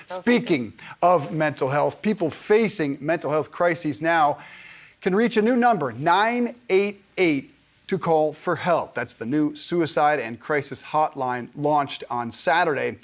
Speaking of mental health, people facing mental health crises now can reach a new number, 988, to call for help. That's the new suicide and crisis hotline launched on Saturday.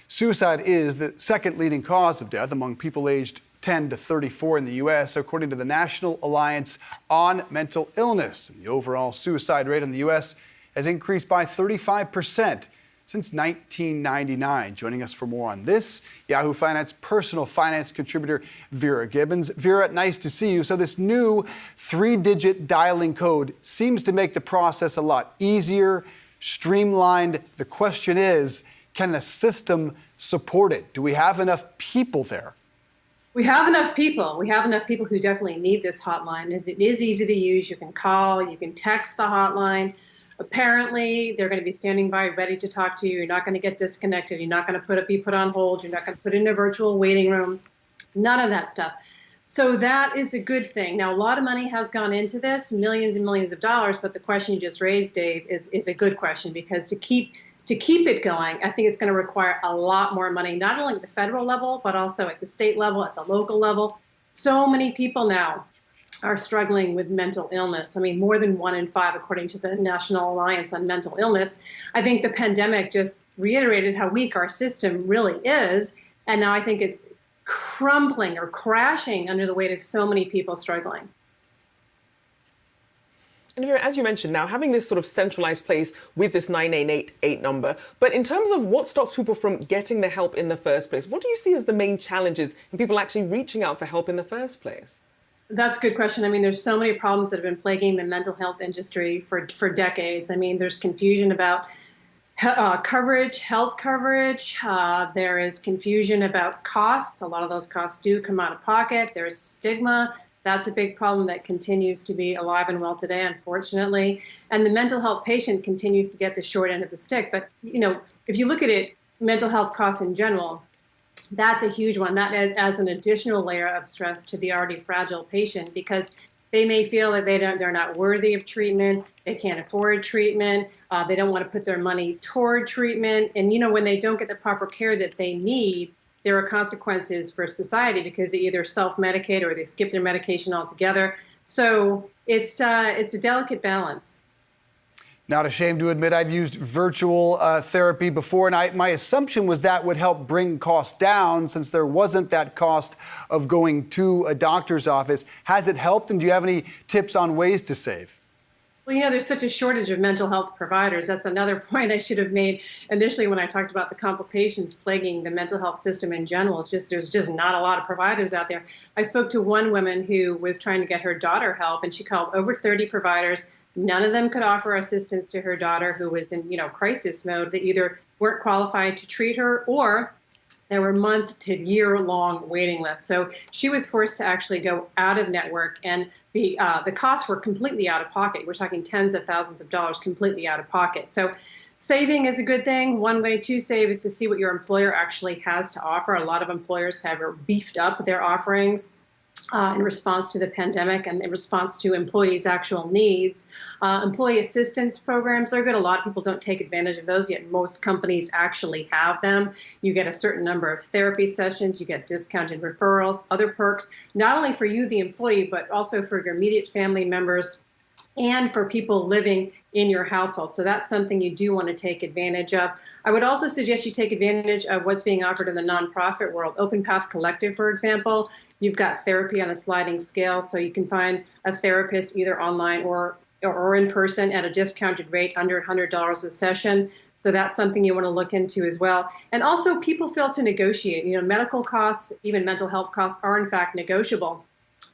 Suicide is the second leading cause of death among people aged 10 to 34 in the U.S., according to the National Alliance on Mental Illness. The overall suicide rate in the U.S. has increased by 35% since 1999. Joining us for more on this, Yahoo Finance personal finance contributor Vera Gibbons. Vera, nice to see you. So this new 3-digit dialing code seems to make the process a lot easier, streamlined. The question is, can the system support it? Do we have enough people there? We have enough people. We have enough people who definitely need this hotline. It is easy to use. You can call, you can text the hotline. Apparently, they're going to be standing by ready to talk to you. You're not going to get disconnected. You're not going to be put on hold. You're not going to put in a virtual waiting room. None of that stuff. So that is a good thing. Now, a lot of money has gone into this, millions and millions of dollars. But the question you just raised, Dave, is a good question, because to keep it going, I think it's going to require a lot more money, not only at the federal level, but also at the state level, at the local level. So many people now are struggling with mental illness. I mean, more than 1 in 5, according to the National Alliance on Mental Illness. I think the pandemic just reiterated how weak our system really is. And now I think it's crumbling or crashing under the weight of so many people struggling. And Vera, as you mentioned now, having this sort of centralized place with this 988 number, but in terms of what stops people from getting the help in the first place, what do you see as the main challenges in people actually reaching out for help in the first place? That's a good question. I mean, there's so many problems that have been plaguing the mental health industry for decades. I mean, there's confusion about coverage, health coverage. There is confusion about costs. A lot of those costs do come out of pocket. There's stigma. That's a big problem that continues to be alive and well today, unfortunately. And the mental health patient continues to get the short end of the stick. But, you know, if you look at it, mental health costs in general, that's a huge one. That adds an additional layer of stress to the already fragile patient, because they may feel that they're not worthy of treatment, they can't afford treatment, they don't want to put their money toward treatment. And, you know, when they don't get the proper care that they need, there are consequences for society, because they either self-medicate or they skip their medication altogether. So it's a delicate balance. Not ashamed to admit I've used virtual therapy before, and my assumption was that would help bring costs down, since there wasn't that cost of going to a doctor's office. Has it helped, and do you have any tips on ways to save? Well, you know, there's such a shortage of mental health providers. That's another point I should have made initially when I talked about the complications plaguing the mental health system in general. There's just not a lot of providers out there. I spoke to one woman who was trying to get her daughter help, and she called over 30 providers. None of them could offer assistance to her daughter, who was in, crisis mode. They either weren't qualified to treat her, or there were month to year-long waiting lists. So she was forced to actually go out of network, and the costs were completely out of pocket. We're talking tens of thousands of dollars completely out of pocket. So saving is a good thing. One way to save is to see what your employer actually has to offer. A lot of employers have beefed up their offerings in response to the pandemic and in response to employees' actual needs. Employee assistance programs are good. A lot of people don't take advantage of those, yet most companies actually have them. You get a certain number of therapy sessions, you get discounted referrals, other perks, not only for you, the employee, but also for your immediate family members and for people living in your household. So that's something you do want to take advantage of. I would also suggest you take advantage of what's being offered in the nonprofit world. Open Path Collective, for example, you've got therapy on a sliding scale, so you can find a therapist either online or in person at a discounted rate, under $100 a session. So that's something you want to look into as well. And also, people fail to negotiate. You know, medical costs, even mental health costs, are in fact negotiable.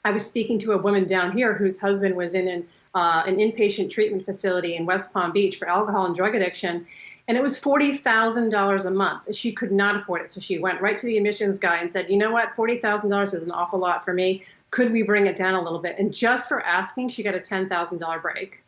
I was speaking to a woman down here whose husband was in an inpatient treatment facility in West Palm Beach for alcohol and drug addiction, and it was $40,000 a month. She could not afford it, so she went right to the admissions guy and said, you know what, $40,000 is an awful lot for me. Could we bring it down a little bit? And just for asking, she got a $10,000 break.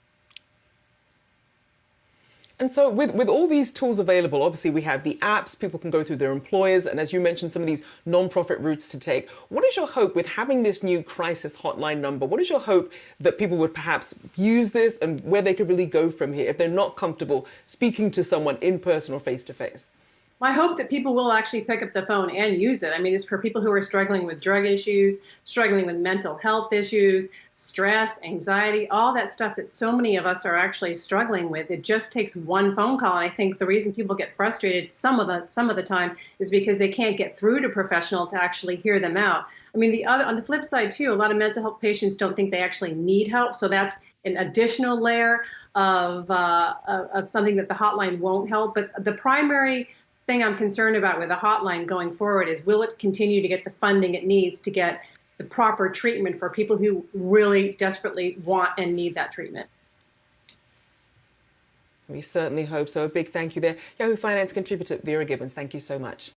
And so with all these tools available, obviously we have the apps, people can go through their employers, and as you mentioned, some of these non-profit routes to take. What is your hope with having this new crisis hotline number? What is your hope that people would perhaps use this, and where they could really go from here if they're not comfortable speaking to someone in person or face to face? Well, I hope that people will actually pick up the phone and use it. I mean, it's for people who are struggling with drug issues, struggling with mental health issues, stress, anxiety, all that stuff that so many of us are actually struggling with. It just takes one phone call. And I think the reason people get frustrated some of the time is because they can't get through to a professional to actually hear them out. I mean, on the flip side too, a lot of mental health patients don't think they actually need help. So that's an additional layer of something that the hotline won't help. But the primary thing I'm concerned about with the hotline going forward is, will it continue to get the funding it needs to get the proper treatment for people who really desperately want and need that treatment? We certainly hope so. A big thank you there. Yahoo Finance contributor Vera Gibbons, thank you so much.